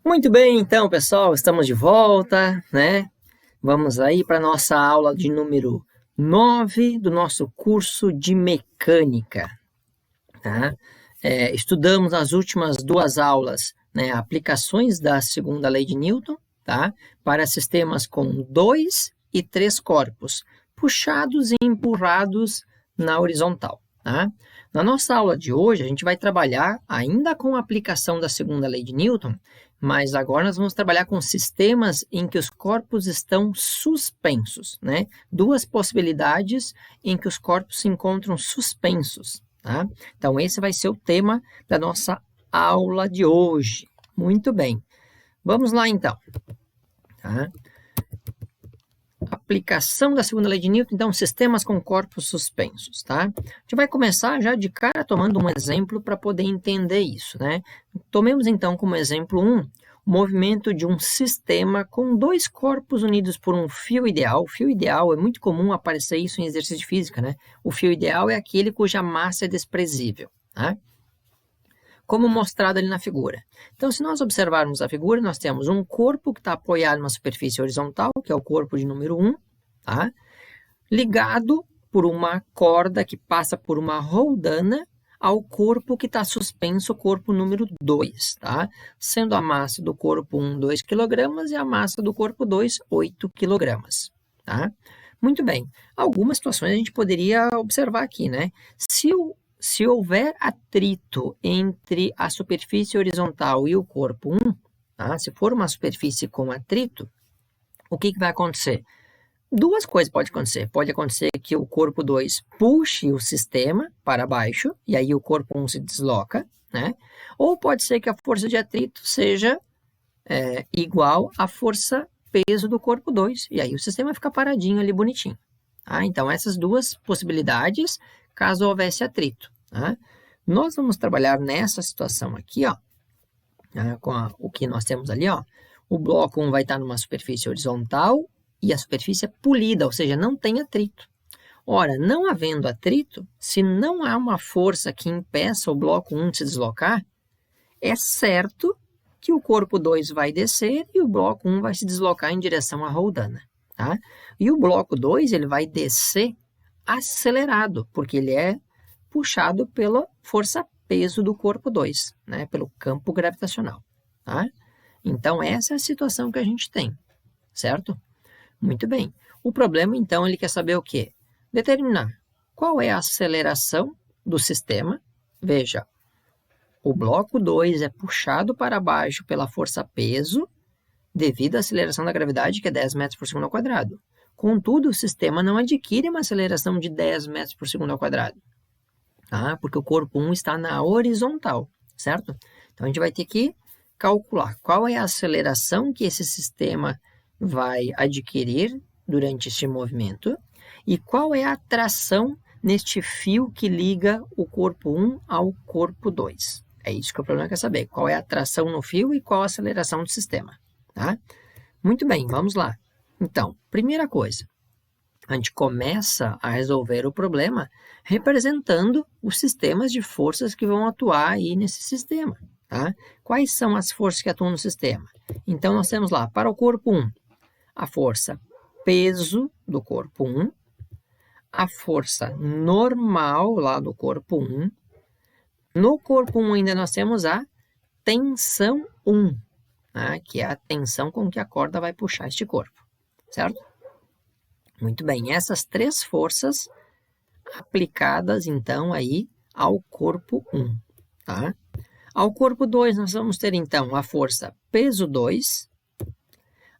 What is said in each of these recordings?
Muito bem, então, pessoal, estamos de volta, né? Vamos aí para a nossa aula de número 9 do nosso curso de mecânica, tá? Estudamos as últimas duas aulas, né, aplicações da segunda lei de Newton, tá? Para sistemas com 2 e 3 corpos, puxados e empurrados na horizontal, tá? Na nossa aula de hoje, a gente vai trabalhar ainda com a aplicação da segunda lei de Newton, mas agora nós vamos trabalhar com sistemas em que os corpos estão suspensos, né? Duas possibilidades em que os corpos se encontram suspensos, tá? Então, esse vai ser o tema da nossa aula de hoje. Muito bem. Vamos lá, então. Tá? Aplicação da segunda lei de Newton, então, sistemas com corpos suspensos, tá? A gente vai começar já de cara tomando um exemplo para poder entender isso, né? Tomemos, então, como exemplo o movimento de um sistema com dois corpos unidos por um fio ideal. O fio ideal é muito comum aparecer isso em exercício de física, né? O fio ideal é aquele cuja massa é desprezível, tá? Como mostrado ali na figura. Então, se nós observarmos a figura, nós temos um corpo que está apoiado numa superfície horizontal, que é o corpo de número 1, tá? Ligado por uma corda que passa por uma roldana ao corpo que está suspenso, o corpo número 2, tá? Sendo a massa do corpo 1, 2 kg e a massa do corpo 2, 8 kg, tá? Muito bem. Algumas situações a gente poderia observar aqui, né? Se houver atrito entre a superfície horizontal e o corpo 1, tá? Se for uma superfície com atrito, o que vai acontecer? Duas coisas podem acontecer. Pode acontecer que o corpo 2 puxe o sistema para baixo, e aí o corpo 1 se desloca, né? Ou pode ser que a força de atrito seja igual à força peso do corpo 2, e aí o sistema fica paradinho ali, bonitinho. Tá? Então, essas duas possibilidades, caso houvesse atrito. Tá? Nós vamos trabalhar nessa situação aqui, ó, com o que nós temos ali, ó. O bloco 1 vai estar numa superfície horizontal e a superfície é polida, ou seja, não tem atrito. Ora, não havendo atrito, se não há uma força que impeça o bloco 1 de se deslocar, é certo que o corpo 2 vai descer e o bloco 1 vai se deslocar em direção à roldana. Tá? E o bloco 2 ele vai descer acelerado, porque ele é puxado pela força-peso do corpo 2, né? Pelo campo gravitacional. Tá? Então, essa é a situação que a gente tem, certo? Muito bem. O problema, então, ele quer saber o quê? Determinar qual é a aceleração do sistema. Veja, o bloco 2 é puxado para baixo pela força-peso devido à aceleração da gravidade, que é 10 metros por segundo ao quadrado. Contudo, o sistema não adquire uma aceleração de 10 metros por segundo ao quadrado, tá? Porque o corpo 1 está na horizontal, certo? Então, a gente vai ter que calcular qual é a aceleração que esse sistema vai adquirir durante este movimento e qual é a tração neste fio que liga o corpo 1 ao corpo 2. É isso que o problema quer saber, qual é a tração no fio e qual a aceleração do sistema, tá? Muito bem, vamos lá. Então, primeira coisa, a gente começa a resolver o problema representando os sistemas de forças que vão atuar aí nesse sistema, tá? Quais são as forças que atuam no sistema? Então, nós temos lá, para o corpo 1, a força peso do corpo 1, a força normal lá do corpo 1. No corpo 1 ainda nós temos a tensão 1, né? Que é a tensão com que a corda vai puxar este corpo, certo? Muito bem, essas três forças aplicadas, então, aí ao corpo 1, tá? Ao corpo 2, nós vamos ter, então, a força peso 2,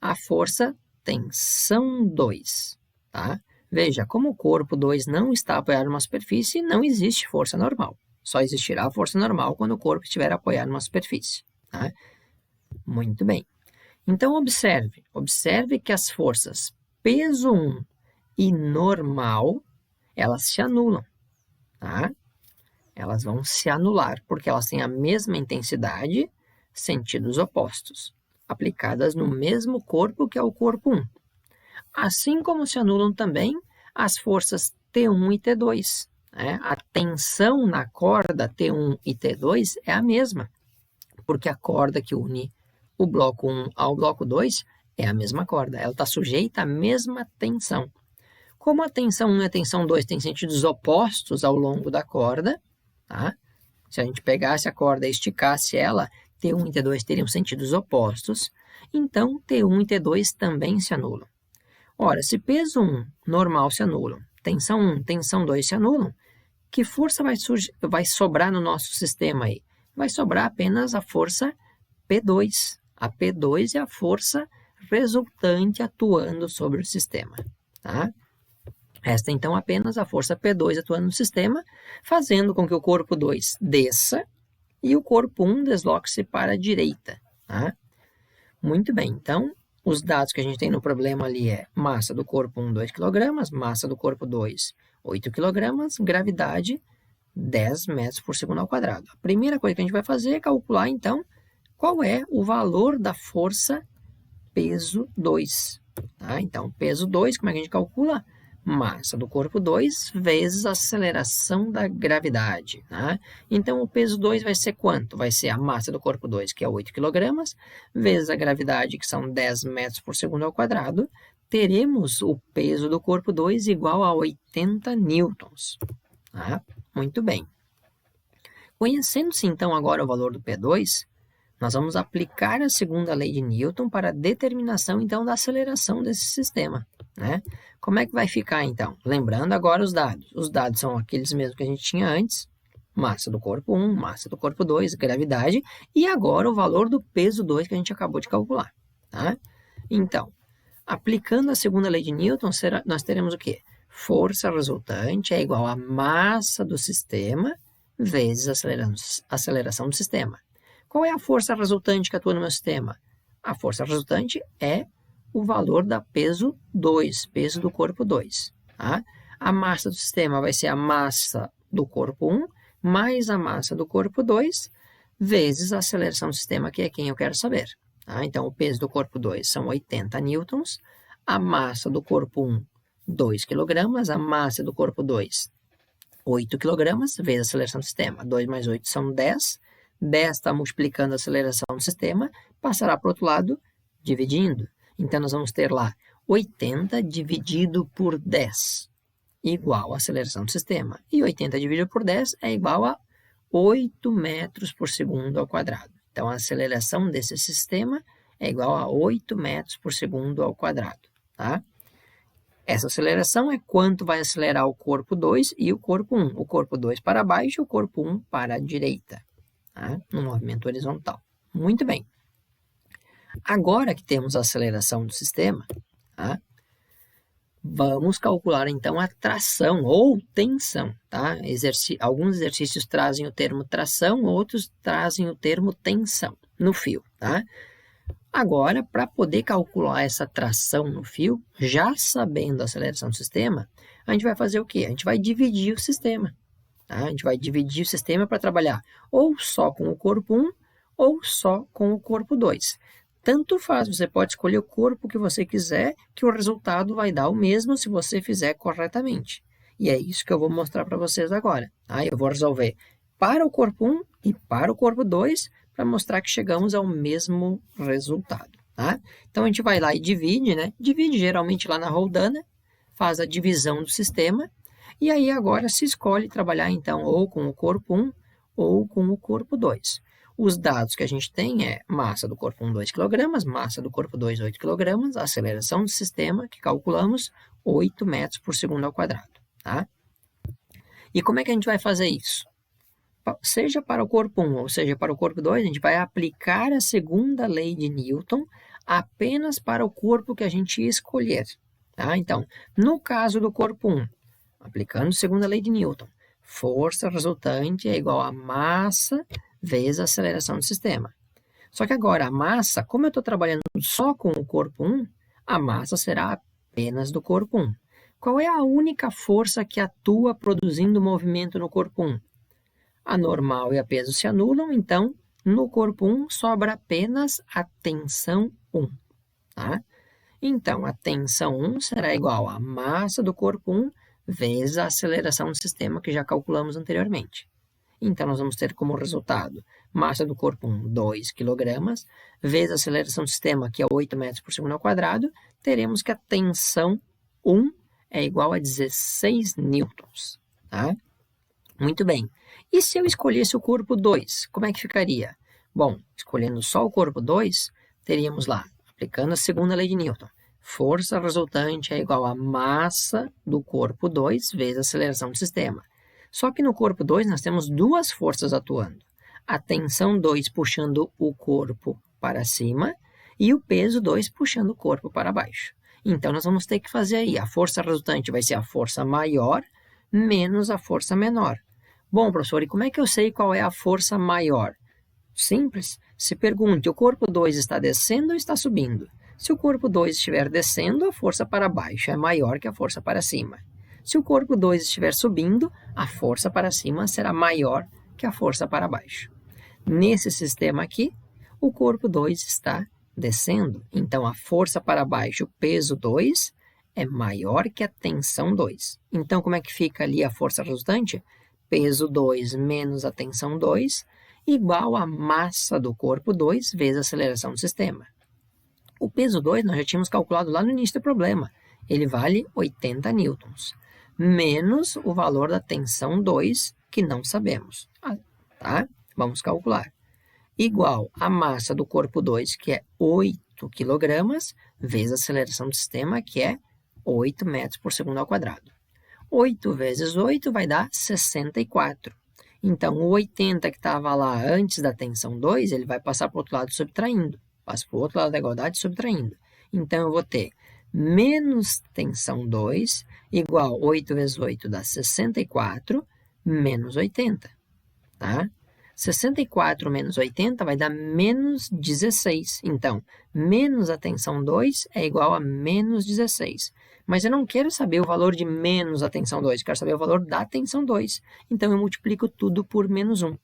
a força tensão 2, tá? Veja, como o corpo 2 não está apoiado numa superfície, não existe força normal. Só existirá força normal quando o corpo estiver apoiado numa superfície, tá? Muito bem. Então, observe que as forças peso 1 e normal, elas se anulam, tá? Elas vão se anular, porque elas têm a mesma intensidade, sentidos opostos, aplicadas no mesmo corpo que é o corpo 1. Assim como se anulam também as forças T1 e T2. Né? A tensão na corda T1 e T2 é a mesma, porque a corda que une o bloco 1 ao bloco 2 é a mesma corda, ela está sujeita à mesma tensão. Como a tensão 1 e a tensão 2 têm sentidos opostos ao longo da corda, tá? Se a gente pegasse a corda e esticasse ela, T1 e T2 teriam sentidos opostos, então T1 e T2 também se anulam. Ora, se peso 1 normal se anulam, tensão 1, tensão 2 se anulam, que força vai sobrar no nosso sistema aí? Vai sobrar apenas a força P2. A P2 é a força resultante atuando sobre o sistema, tá? Resta então apenas a força P2 atuando no sistema, fazendo com que o corpo 2 desça e o corpo 1 desloque-se para a direita, tá? Muito bem, então os dados que a gente tem no problema ali é massa do corpo 1, 2 kg, massa do corpo 2, 8 kg, gravidade, 10 metros por segundo ao quadrado. A primeira coisa que a gente vai fazer é calcular, então, qual é o valor da força peso 2. Tá? Então, peso 2, como é que a gente calcula? Massa do corpo 2 vezes a aceleração da gravidade. Tá? Então, o peso 2 vai ser quanto? Vai ser a massa do corpo 2, que é 8 kg, vezes a gravidade, que são 10 metros por segundo ao quadrado. Teremos o peso do corpo 2 igual a 80 newtons. Tá? Muito bem. Conhecendo-se, então, agora o valor do P2, nós vamos aplicar a segunda lei de Newton para a determinação, então, da aceleração desse sistema, né? Como é que vai ficar, então? Lembrando agora os dados. Os dados são aqueles mesmos que a gente tinha antes. Massa do corpo 1, massa do corpo 2, gravidade. E agora o valor do peso 2 que a gente acabou de calcular, tá? Então, aplicando a segunda lei de Newton, nós teremos o quê? Força resultante é igual a massa do sistema vezes a aceleração do sistema. Qual é a força resultante que atua no meu sistema? A força resultante é o valor da peso 2, peso do corpo 2. Tá? A massa do sistema vai ser a massa do corpo 1 mais a massa do corpo 2 vezes a aceleração do sistema, que é quem eu quero saber. Tá? Então, o peso do corpo 2 são 80 newtons, a massa do corpo 1, 2 kg, a massa do corpo 2, 8 kg, vezes a aceleração do sistema. 2 mais 8 são 10. 10 está multiplicando a aceleração do sistema, passará para o outro lado, dividindo. Então, nós vamos ter lá 80 dividido por 10, igual a aceleração do sistema. E 80 dividido por 10 é igual a 8 metros por segundo ao quadrado. Então, a aceleração desse sistema é igual a 8 metros por segundo ao quadrado. Tá? Essa aceleração é quanto vai acelerar o corpo 2 e o corpo 1. O corpo 2 para baixo e o corpo 1 para a direita, tá? No movimento horizontal. Muito bem. Agora que temos a aceleração do sistema, tá? Vamos calcular então a tração ou tensão. Tá? Alguns exercícios trazem o termo tração, outros trazem o termo tensão no fio. Tá? Agora, para poder calcular essa tração no fio, já sabendo a aceleração do sistema, a gente vai fazer o quê? A gente vai dividir o sistema. Tá? A gente vai dividir o sistema para trabalhar ou só com o corpo 1 ou só com o corpo 2. Tanto faz, você pode escolher o corpo que você quiser, que o resultado vai dar o mesmo se você fizer corretamente. E é isso que eu vou mostrar para vocês agora. Tá? Eu vou resolver para o corpo 1 e para o corpo 2, para mostrar que chegamos ao mesmo resultado. Tá? Então, a gente vai lá e divide, né? Divide geralmente lá na roldana, faz a divisão do sistema, e aí agora se escolhe trabalhar, então, ou com o corpo 1 ou com o corpo 2. Os dados que a gente tem é massa do corpo 1, 2 kg, massa do corpo 2, 8 kg, aceleração do sistema, que calculamos, 8 metros por segundo ao quadrado. Tá? E como é que a gente vai fazer isso? Seja para o corpo 1 ou seja para o corpo 2, a gente vai aplicar a segunda lei de Newton apenas para o corpo que a gente escolher. Tá? Então, no caso do corpo 1, aplicando a segunda lei de Newton, força resultante é igual a massa vezes a aceleração do sistema. Só que agora a massa, como eu estou trabalhando só com o corpo 1, a massa será apenas do corpo 1. Qual é a única força que atua produzindo movimento no corpo 1? A normal e a peso se anulam, então no corpo 1 sobra apenas a tensão 1. Tá? Então, a tensão 1 será igual à massa do corpo 1 vezes a aceleração do sistema que já calculamos anteriormente. Então, nós vamos ter como resultado massa do corpo 1, 2 kg, vezes a aceleração do sistema, que é 8 metros por segundo ao quadrado, teremos que a tensão 1 é igual a 16 newtons. Tá? Muito bem. E se eu escolhesse o corpo 2, como é que ficaria? Bom, escolhendo só o corpo 2, teríamos lá, aplicando a segunda lei de Newton, força resultante é igual a massa do corpo 2 vezes a aceleração do sistema. Só que no corpo 2 nós temos duas forças atuando. A tensão 2 puxando o corpo para cima e o peso 2 puxando o corpo para baixo. Então, nós vamos ter que fazer aí, a força resultante vai ser a força maior menos a força menor. Bom, professor, e como é que eu sei qual é a força maior? Simples. Se pergunte, o corpo 2 está descendo ou está subindo? Se o corpo 2 estiver descendo, a força para baixo é maior que a força para cima. Se o corpo 2 estiver subindo, a força para cima será maior que a força para baixo. Nesse sistema aqui, o corpo 2 está descendo. Então, a força para baixo, o peso 2, é maior que a tensão 2. Então, como é que fica ali a força resultante? Peso 2 menos a tensão 2, igual a massa do corpo 2 vezes a aceleração do sistema. O peso 2 nós já tínhamos calculado lá no início do problema. Ele vale 80 newtons, menos o valor da tensão 2, que não sabemos. Tá? Vamos calcular. Igual a massa do corpo 2, que é 8 kg, vezes a aceleração do sistema, que é 8 metros por segundo ao quadrado. 8 vezes 8 vai dar 64. Então, o 80 que estava lá antes da tensão 2, ele vai passar para o outro lado subtraindo. Passa para o outro lado da igualdade subtraindo. Então, eu vou ter menos tensão 2 igual 8 vezes 8 dá 64 menos 80. Tá? 64 menos 80 vai dar menos 16. Então, menos a tensão 2 é igual a menos 16. Mas eu não quero saber o valor de menos a tensão 2, eu quero saber o valor da tensão 2. Então, eu multiplico tudo por menos 1.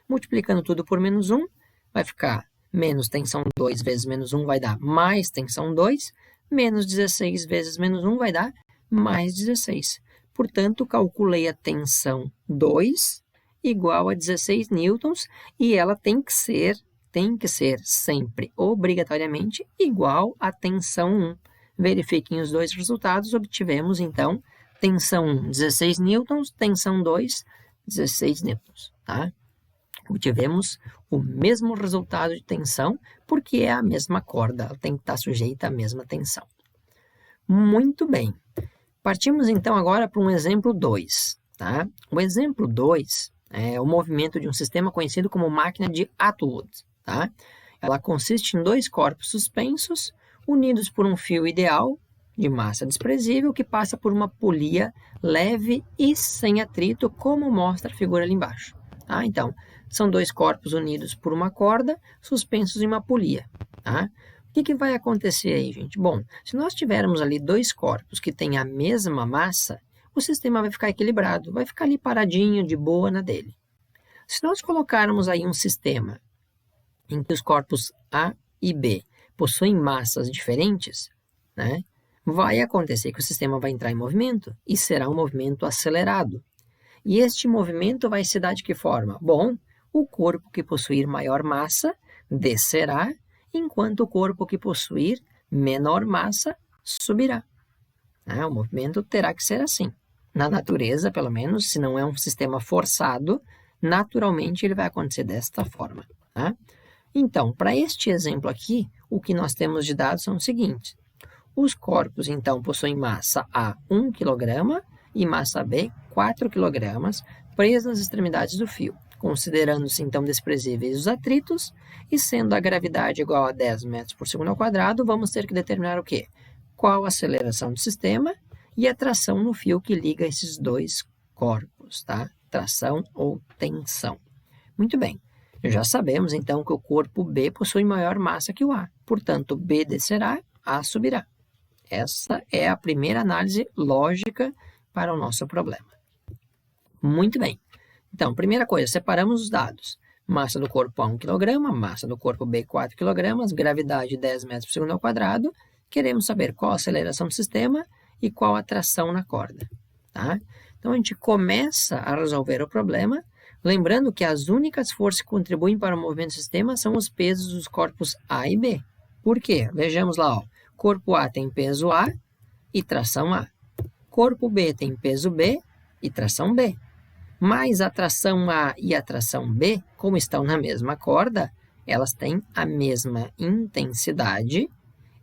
Multiplicando tudo por menos 1, vai ficar menos tensão 2 vezes menos 1 vai dar mais tensão 2, menos 16 vezes menos 1 vai dar mais 16. Portanto, calculei a tensão 2 igual a 16 newtons, e ela tem que ser sempre, obrigatoriamente, igual à tensão 1. Verifiquem os dois resultados, obtivemos, então, tensão 1, 16 newtons, tensão 2, 16 newtons, tá? Obtivemos o mesmo resultado de tensão, porque é a mesma corda, ela tem que estar sujeita à mesma tensão. Muito bem. Partimos, então, agora para um exemplo 2, tá? O exemplo 2 é o movimento de um sistema conhecido como máquina de Atwood, tá? Ela consiste em dois corpos suspensos, unidos por um fio ideal de massa desprezível que passa por uma polia leve e sem atrito, como mostra a figura ali embaixo. Tá? Então, são dois corpos unidos por uma corda, suspensos em uma polia. Tá? O que vai acontecer aí, gente? Bom, se nós tivermos ali dois corpos que têm a mesma massa, o sistema vai ficar equilibrado, vai ficar ali paradinho, de boa na dele. Se nós colocarmos aí um sistema em que os corpos A e B possuem massas diferentes, né, vai acontecer que o sistema vai entrar em movimento e será um movimento acelerado. E este movimento vai se dar de que forma? Bom, o corpo que possuir maior massa descerá, enquanto o corpo que possuir menor massa subirá. O movimento terá que ser assim. Na natureza, pelo menos, se não é um sistema forçado, naturalmente ele vai acontecer desta forma. Tá? Então, para este exemplo aqui, o que nós temos de dados são os seguintes. Os corpos, então, possuem massa A 1 kg e massa B 4 kg, presas nas extremidades do fio, considerando-se, então, desprezíveis os atritos, e sendo a gravidade igual a 10 metros por segundo ao quadrado, vamos ter que determinar o quê? Qual a aceleração do sistema e a tração no fio que liga esses dois corpos, tá? Tração ou tensão. Muito bem. Já sabemos, então, que o corpo B possui maior massa que o A. Portanto, B descerá, A subirá. Essa é a primeira análise lógica para o nosso problema. Muito bem. Então, primeira coisa, separamos os dados. Massa do corpo A 1 kg, massa do corpo B 4 kg, gravidade 10 metros por segundo ao quadrado. Queremos saber qual a aceleração do sistema e qual a tração na corda. Tá? Então, a gente começa a resolver o problema Lembrando que as únicas forças que contribuem para o movimento do sistema são os pesos dos corpos A e B. Por quê? Vejamos lá, ó. Corpo A tem peso A e tração A. Corpo B tem peso B e tração B. Mas a tração A e a tração B, como estão na mesma corda, elas têm a mesma intensidade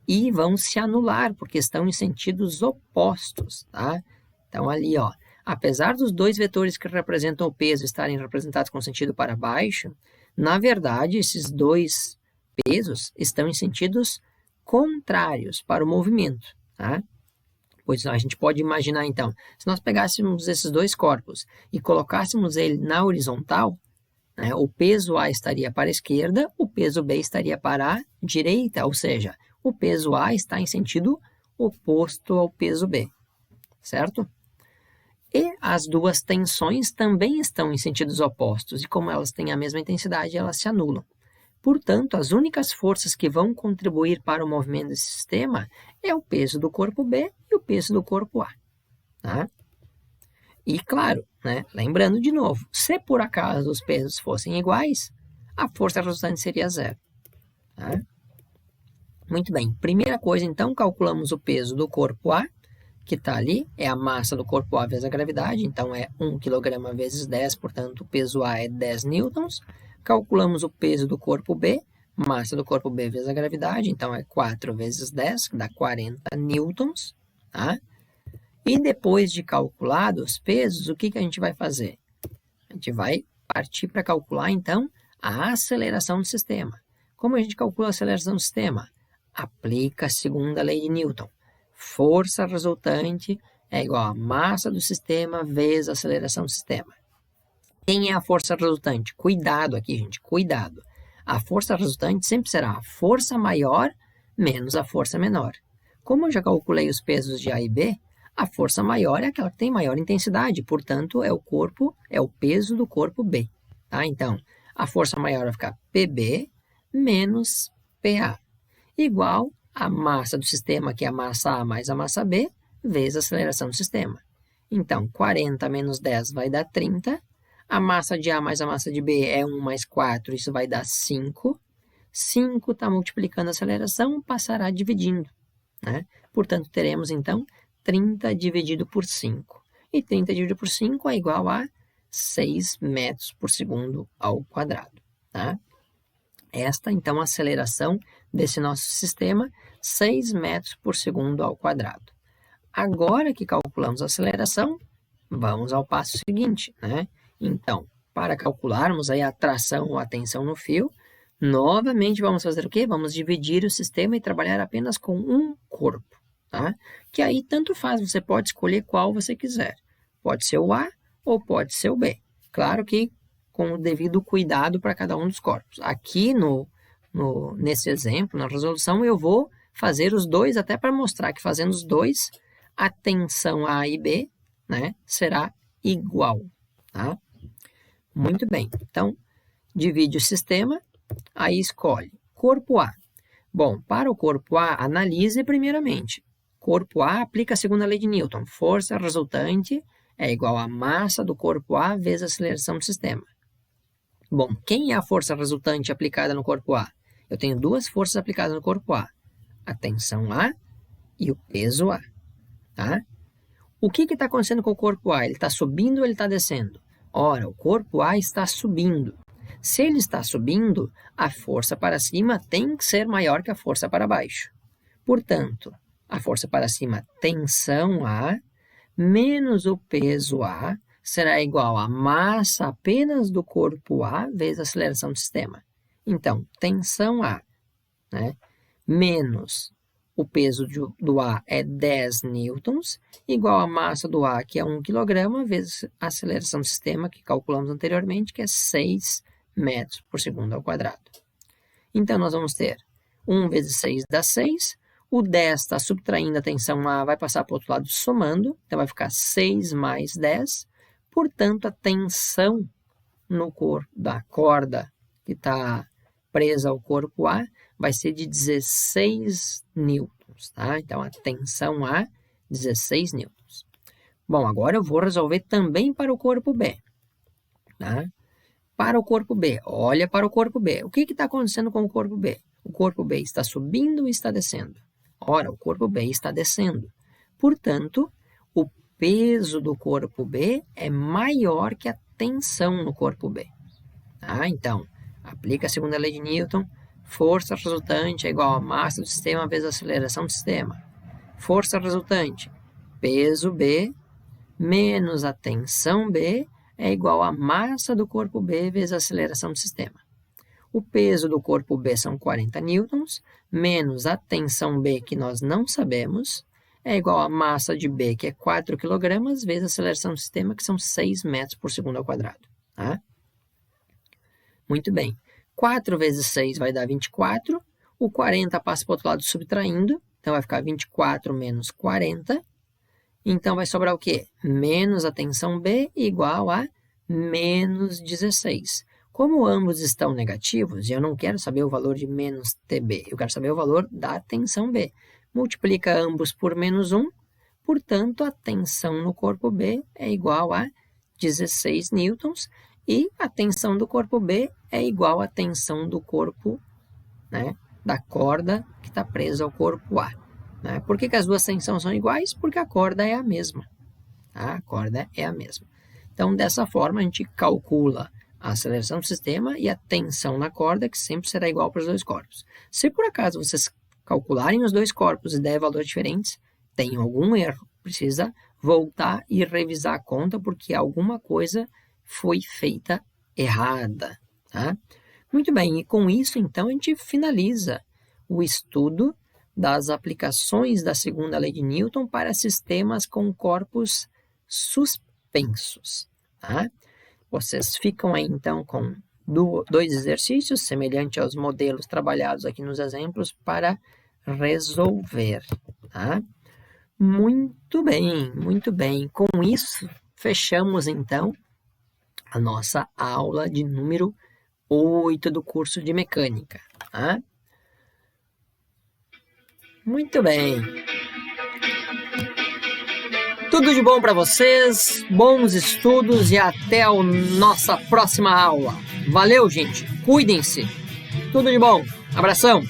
e vão se anular, porque estão em sentidos opostos, tá? Então, ali, ó, apesar dos dois vetores que representam o peso estarem representados com sentido para baixo, na verdade, esses dois pesos estão em sentidos contrários para o movimento, tá? Pois a gente pode imaginar, então, se nós pegássemos esses dois corpos e colocássemos ele na horizontal, né, o peso A estaria para a esquerda, o peso B estaria para a direita, ou seja, o peso A está em sentido oposto ao peso B, certo? E as duas tensões também estão em sentidos opostos, e como elas têm a mesma intensidade, elas se anulam. Portanto, as únicas forças que vão contribuir para o movimento desse sistema é o peso do corpo B e o peso do corpo A. Tá? E, claro, né, lembrando de novo, se por acaso os pesos fossem iguais, a força resultante seria zero. Tá? Muito bem, primeira coisa, então, calculamos o peso do corpo A, que está ali, é a massa do corpo A vezes a gravidade, então é 1 kg vezes 10, portanto, o peso A é 10 newtons. Calculamos o peso do corpo B, massa do corpo B vezes a gravidade, então é 4 vezes 10, que dá 40 newtons, tá? E depois de calculados os pesos, o que a gente vai fazer? A gente vai partir para calcular, então, a aceleração do sistema. Como a gente calcula a aceleração do sistema? Aplica a segunda lei de Newton. Força resultante é igual a massa do sistema vezes a aceleração do sistema. Quem é a força resultante? Cuidado aqui, gente, cuidado. A força resultante sempre será a força maior menos a força menor. Como eu já calculei os pesos de A e B, a força maior é aquela que tem maior intensidade, portanto, é o peso do corpo B. Tá? Então, a força maior vai ficar PB menos PA, igual a massa do sistema, que é a massa A mais a massa B, vezes a aceleração do sistema. Então, 40 menos 10 vai dar 30. A massa de A mais a massa de B é 1 mais 4, isso vai dar 5. 5 está multiplicando a aceleração, passará dividindo, né? Portanto, teremos, então, 30 dividido por 5. E 30 dividido por 5 é igual a 6 metros por segundo ao quadrado, tá? Esta, então, a aceleração desse nosso sistema, 6 metros por segundo ao quadrado. Agora que calculamos a aceleração, vamos ao passo seguinte, né? Então, para calcularmos aí a tração ou a tensão no fio, novamente vamos fazer o quê? Vamos dividir o sistema e trabalhar apenas com um corpo, tá? Que aí tanto faz, você pode escolher qual você quiser. Pode ser o A ou pode ser o B. Claro que com o devido cuidado para cada um dos corpos. Aqui nesse exemplo, na resolução, eu vou fazer os dois até para mostrar que fazendo os dois, a tensão A e B, né, será igual, tá? Muito bem, então, divide o sistema, aí escolhe corpo A. Bom, para o corpo A, analise primeiramente. Corpo A aplica a segunda lei de Newton. Força resultante é igual à massa do corpo A vezes a aceleração do sistema. Bom, quem é a força resultante aplicada no corpo A? Eu tenho duas forças aplicadas no corpo A. A tensão A e o peso A. Tá? O que está acontecendo com o corpo A? Ele está subindo ou ele está descendo? Ora, o corpo A está subindo. Se ele está subindo, a força para cima tem que ser maior que a força para baixo. Portanto, a força para cima, tensão A, menos o peso A, será igual à massa apenas do corpo A vezes a aceleração do sistema. Então, tensão A, né, menos o peso do A é 10 newtons, igual a massa do A, que é 1 kg, vezes a aceleração do sistema, que calculamos anteriormente, que é 6 metros por segundo ao quadrado. Então, nós vamos ter 1 vezes 6 dá 6, o 10 está subtraindo a tensão A, vai passar para o outro lado somando, então vai ficar 6 mais 10, portanto, a tensão no corpo da corda que está presa ao corpo A vai ser de 16 newtons, tá? Então, a tensão A, 16 newtons. Bom, agora eu vou resolver também para o corpo B, tá? para o corpo B. Olha para o corpo B. O que está acontecendo com o corpo B? O corpo B está subindo ou está descendo? Ora, o corpo B está descendo. Portanto, o peso do corpo B é maior que a tensão no corpo B. Então, aplica a segunda lei de Newton. Força resultante é igual a massa do sistema vezes a aceleração do sistema. Força resultante, peso B, menos a tensão B, é igual a massa do corpo B vezes a aceleração do sistema. O peso do corpo B são 40 newtons, menos a tensão B, que nós não sabemos, é igual a massa de B, que é 4 kg, vezes a aceleração do sistema, que são 6 metros por segundo ao quadrado. Tá? Muito bem. 4 vezes 6 vai dar 24. O 40 passa para o outro lado subtraindo. Então, vai ficar 24 menos 40. Então, vai sobrar o quê? Menos a tensão B igual a menos 16. Como ambos estão negativos, e eu não quero saber o valor de menos TB, eu quero saber o valor da tensão B. Multiplica ambos por menos 1. Portanto, a tensão no corpo B é igual a 16 newtons. E a tensão do corpo B é igual à tensão do corpo, da corda que está presa ao corpo A. Por que as duas tensões são iguais? Porque a corda é a mesma. A corda é a mesma. Então, dessa forma, a gente calcula a aceleração do sistema e a tensão na corda, que sempre será igual para os dois corpos. Se por acaso vocês calcularem os dois corpos e der valores diferentes, tem algum erro. Precisa voltar e revisar a conta, porque alguma coisa foi feita errada, tá? Muito bem, e com isso, então, a gente finaliza o estudo das aplicações da segunda lei de Newton para sistemas com corpos suspensos, tá? Vocês ficam aí, então, com dois exercícios semelhantes aos modelos trabalhados aqui nos exemplos para resolver, tá? Muito bem, muito bem. Com isso, fechamos, então, a nossa aula de número 8 do curso de mecânica. Tá? Muito bem. Tudo de bom para vocês, bons estudos e até a nossa próxima aula. Valeu, gente. Cuidem-se. Tudo de bom. Abração.